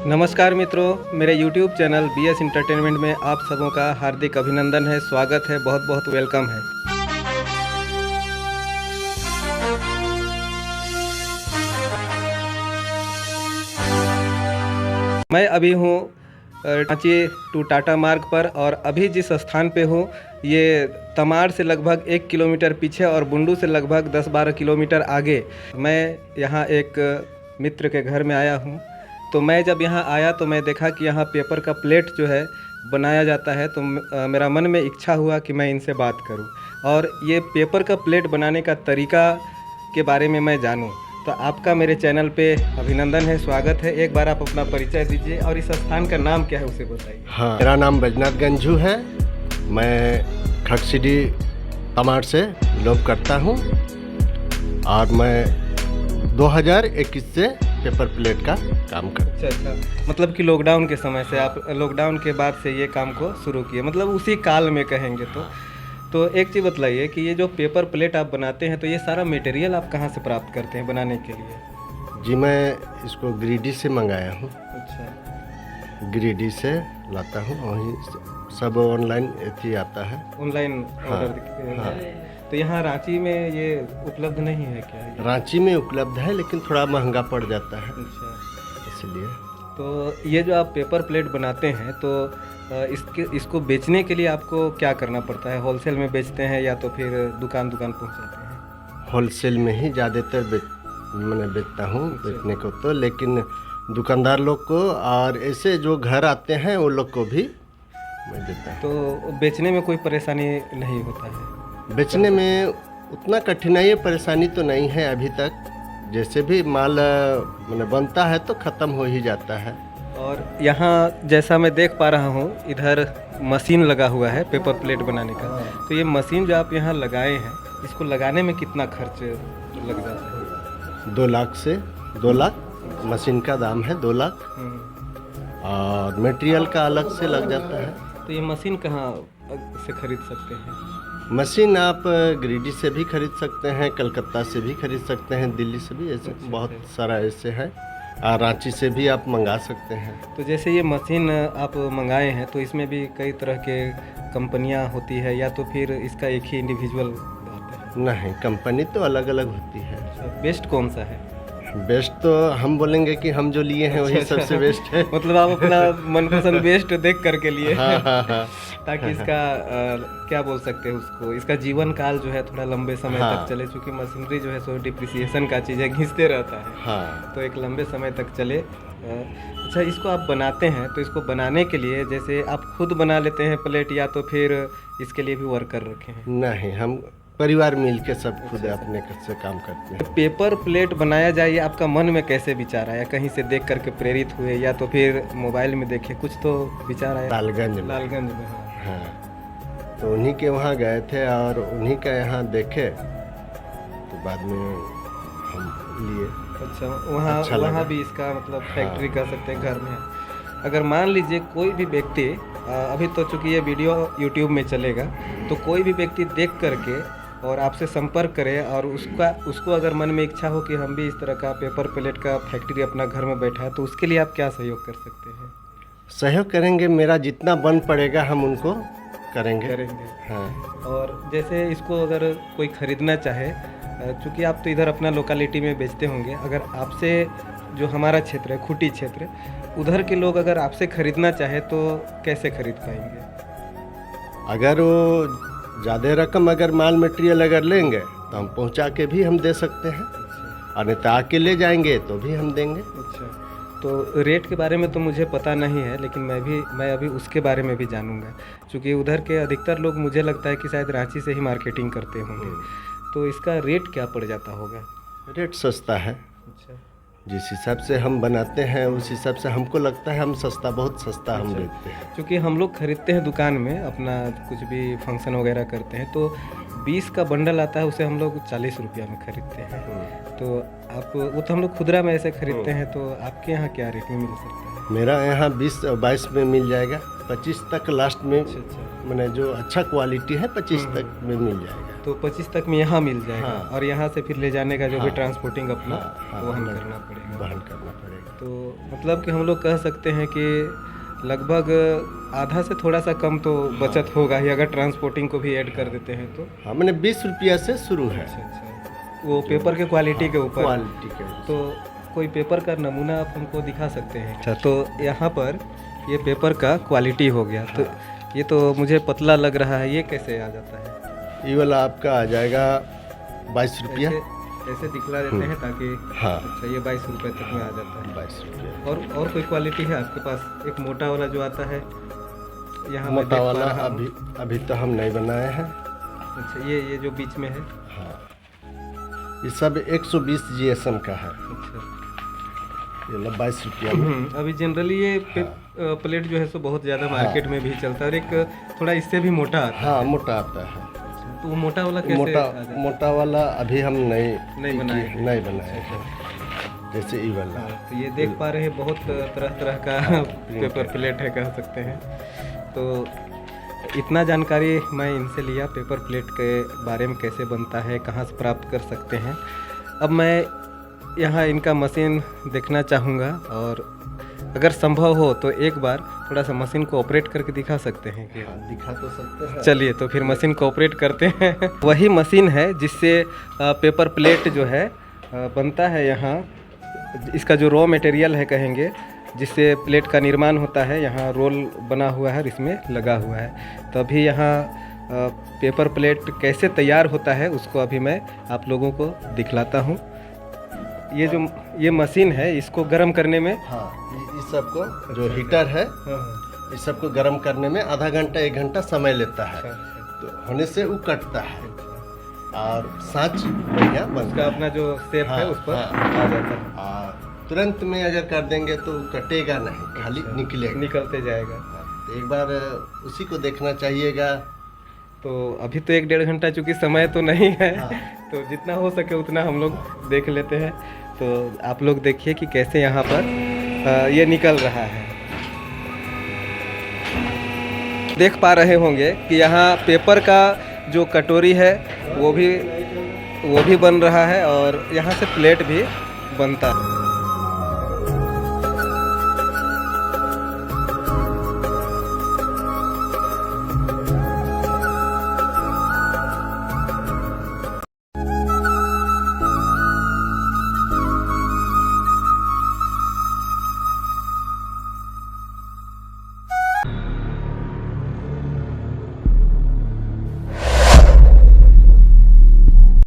नमस्कार मित्रों, मेरे YouTube चैनल BS इंटरटेनमेंट में आप सबों का हार्दिक अभिनंदन है, स्वागत है, बहुत बहुत वेलकम है। मैं अभी हूँ रांची टू टाटा मार्ग पर और अभी जिस स्थान पे हूँ ये तमाड़ से लगभग 1 किलोमीटर पीछे और बुंडू से लगभग 10-12 किलोमीटर आगे मैं यहाँ एक मित्र के घर में आया हूँ। तो मैं जब यहाँ आया तो मैं देखा कि यहाँ पेपर का प्लेट जो है बनाया जाता है, तो मेरा मन में इच्छा हुआ कि मैं इनसे बात करूँ और ये पेपर का प्लेट बनाने का तरीका के बारे में मैं जानूँ। तो आपका मेरे चैनल पे अभिनंदन है, स्वागत है। एक बार आप अपना परिचय दीजिए और इस स्थान का नाम क्या है उसे बताइए। हाँ, मेरा नाम बैजनाथ गंजू है। मैं खटसिडी तमाड़ से बिलोंग करता हूँ और मैं 2021 से पेपर प्लेट का काम करता हूँ। अच्छा, मतलब कि लॉकडाउन के समय से आप लॉकडाउन के बाद से ये काम को शुरू किए, मतलब उसी काल में कहेंगे तो एक चीज़ बताइए कि ये जो पेपर प्लेट आप बनाते हैं तो ये सारा मटेरियल आप कहाँ से प्राप्त करते हैं बनाने के लिए? जी, मैं इसको गिरिडीह से मंगाया हूँ। अच्छा, गिरिडीह से लाता हूँ, वहीं सब ऑनलाइन एथी आता है, ऑनलाइन ऑर्डर। हाँ। तो यहाँ रांची में ये उपलब्ध नहीं है क्या ये? रांची में उपलब्ध है लेकिन थोड़ा महंगा पड़ जाता है, अच्छा, इसलिए। तो ये जो आप पेपर प्लेट बनाते हैं तो इसको बेचने के लिए आपको क्या करना पड़ता है? होलसेल में बेचते हैं या तो फिर दुकान पहुंचाते हैं? होलसेल में ही ज़्यादातर मैंने बेचता हूँ बेचने को तो, लेकिन दुकानदार लोग को और ऐसे जो घर आते हैं वो लोग को भी मैं देता हूँ। तो बेचने में कोई परेशानी नहीं होता है? बेचने में उतना कठिनाई परेशानी तो नहीं है अभी तक। जैसे भी माल मैंने बनता है तो ख़त्म हो ही जाता है। और यहाँ जैसा मैं देख पा रहा हूँ इधर मशीन लगा हुआ है पेपर प्लेट बनाने का। तो ये मशीन जो आप यहाँ लगाए हैं इसको लगाने में कितना खर्च लग जाता है? 2 लाख से 2 लाख मशीन का दाम है, 2 लाख। और मटेरियल का अलग से लग जाता है। तो ये मशीन कहाँ से खरीद सकते हैं? मशीन आप गिरिडीह से भी खरीद सकते हैं, कलकत्ता से भी खरीद सकते हैं, दिल्ली से भी, ऐसे बहुत सारा ऐसे है। और रांची से भी आप मंगा सकते हैं। तो जैसे ये मशीन आप मंगाए हैं तो इसमें भी कई तरह के कंपनियां होती है या तो फिर इसका एक ही इंडिविजुअल आता है? नहीं, कंपनी तो अलग अलग होती है। बेस्ट कौन सा है? बेस्ट तो हम बोलेंगे कि हम जो लिए हैं वही सबसे बेस्ट है। मतलब आप अपना मनपसंद बेस्ट देख करके लिए। हाँ। ताकि इसका क्या बोल सकते हैं उसको, इसका जीवन काल जो है थोड़ा लंबे समय तक चले, क्योंकि मशीनरी जो है सो डिप्रिसिएशन का चीज़ है, घिसते रहता है। हाँ। तो एक लंबे समय तक चले। अच्छा, इसको आप बनाते हैं तो इसको बनाने के लिए जैसे आप खुद बना लेते हैं प्लेट या तो फिर इसके लिए भी वर्कर रखे हैं? नहीं, हम परिवार मिल के सब खुद अपने से काम करते हैं। पेपर प्लेट बनाया जाए, ये आपका मन में कैसे विचार आया? कहीं से देख करके प्रेरित हुए या तो फिर मोबाइल में देखे, कुछ तो विचार आया? लालगंज में। हाँ, तो उन्हीं के वहाँ गए थे और उन्हीं का यहाँ देखे तो बाद में हम लिए। अच्छा, वहाँ भी इसका मतलब फैक्ट्री कर सकते हैं घर में। अगर मान लीजिए कोई भी व्यक्ति अभी तो चूँकि ये वीडियो YouTube में चलेगा, तो कोई भी व्यक्ति देख करके और आपसे संपर्क करे और उसको अगर मन में इच्छा हो कि हम भी इस तरह का पेपर प्लेट का फैक्ट्री अपना घर में बैठा है, तो उसके लिए आप क्या सहयोग कर सकते हैं? सहयोग करेंगे, मेरा जितना बन पड़ेगा हम उनको करेंगे। हाँ। और जैसे इसको अगर कोई ख़रीदना चाहे, चूँकि आप तो इधर अपना लोकेलिटी में बेचते होंगे, अगर आपसे जो हमारा क्षेत्र है खूंटी क्षेत्र, उधर के लोग अगर आपसे ख़रीदना चाहे तो कैसे खरीद पाएंगे? अगर वो ज़्यादा रकम अगर माल मटेरियल अगर लेंगे तो हम पहुंचा के भी हम दे सकते हैं। अच्छा। और नहीं आके ले जाएंगे तो भी हम देंगे। अच्छा, तो रेट के बारे में तो मुझे पता नहीं है, लेकिन मैं अभी उसके बारे में भी जानूंगा, क्योंकि उधर के अधिकतर लोग मुझे लगता है कि शायद रांची से ही मार्केटिंग करते होंगे। तो इसका रेट क्या पड़ जाता होगा? रेट सस्ता है। अच्छा, जिस हिसाब से हम बनाते हैं उस हिसाब से हमको लगता है हम सस्ता, बहुत सस्ता हम देते हैं। क्योंकि हम लोग खरीदते हैं दुकान में, अपना कुछ भी फंक्शन वगैरह करते हैं तो 20 का बंडल आता है उसे हम लोग 40 रुपया में खरीदते हैं। तो आप वो तो हम लोग खुदरा में ऐसे खरीदते हैं, तो आपके यहाँ क्या रेट में मिल सकता है? मेरा यहाँ 20 और 22 में मिल जाएगा, 25 तक लास्ट में। अच्छा। मैंने जो अच्छा क्वालिटी है 25 तक में मिल जाएगा। तो 25 तक में यहाँ मिल जाएगा। हाँ। और यहाँ से फिर ले जाने का जो भी हाँ। ट्रांसपोर्टिंग अपना हाँ, वहन करना पड़ेगा। वहन करना पड़ेगा। तो मतलब कि हम लोग कह सकते हैं कि लगभग आधा से थोड़ा सा कम तो बचत होगा ही अगर ट्रांसपोर्टिंग को भी ऐड कर देते हैं तो। हाँ, मैंने 20 रुपया से शुरू है। अच्छा। वो पेपर के क्वालिटी के ऊपर। क्वालिटी के तो कोई पेपर का नमूना आप हमको दिखा सकते हैं? अच्छा, तो यहाँ पर ये पेपर का क्वालिटी हो गया। तो ये तो मुझे पतला लग रहा है, ये कैसे आ जाता है? ये वाला आपका आ जाएगा 22 रुपया। ऐसे दिखला देते हैं ताकि। हाँ। अच्छा, ये 22 रुपये तक में आ जाता है। 22 रुपया। और कोई क्वालिटी है आपके पास? एक मोटा वाला जो आता है यहाँ मैं मोटा देख पा वाला रहा हूँ। अभी तो हम नहीं बनाए हैं। अच्छा, ये जो बीच में है। हाँ, ये सब 120 GSM का है। अच्छा। ये 22 रुपया में। अभी जनरली ये प्लेट जो है सो बहुत ज़्यादा मार्केट में भी चलता है, और एक थोड़ा इससे भी मोटा आता है। हाँ, मोटा आता है। तो वो मोटा वाला कैसे आ जाता है? मोटा वाला अभी हम नहीं बनाए। जैसे ये वाला। तो ये देख पा रहे हैं बहुत तरह तरह का पेपर प्लेट है, कह सकते हैं। तो इतना जानकारी मैं इनसे लिया पेपर प्लेट के बारे में, कैसे बनता है, कहाँ से प्राप्त कर सकते हैं। अब मैं यहाँ इनका मशीन देखना चाहूँगा, और अगर संभव हो तो एक बार थोड़ा सा मशीन को ऑपरेट करके दिखा सकते हैं कि? दिखा तो सकते हैं। चलिए, तो फिर मशीन को ऑपरेट करते हैं। वही मशीन है जिससे पेपर प्लेट जो है बनता है। यहाँ इसका जो रॉ मटेरियल है कहेंगे, जिससे प्लेट का निर्माण होता है, यहाँ रोल बना हुआ है और इसमें लगा हुआ है। तो अभी यहाँ पेपर प्लेट कैसे तैयार होता है उसको अभी मैं आप लोगों को दिखलाता हूँ। ये मशीन है, इसको गर्म करने में। हाँ, इस सबको जो हीटर है, इस सबको गर्म करने में आधा घंटा 1 घंटा समय लेता है। तो होने से वो कटता है और सांच बढ़िया बनता उसका अपना जो शेप है उस पर आ जाता है। और तुरंत में अगर कर देंगे तो कटेगा नहीं, खाली निकलते जाएगा। तो एक बार उसी को देखना चाहिएगा। तो अभी तो 1-1.5 घंटा, चूँकि समय तो नहीं है। तो जितना हो सके उतना हम लोग देख लेते हैं। तो आप लोग देखिए कि कैसे यहाँ पर ये निकल रहा है। देख पा रहे होंगे कि यहाँ पेपर का जो कटोरी है वो भी बन रहा है, और यहाँ से प्लेट भी बनता है।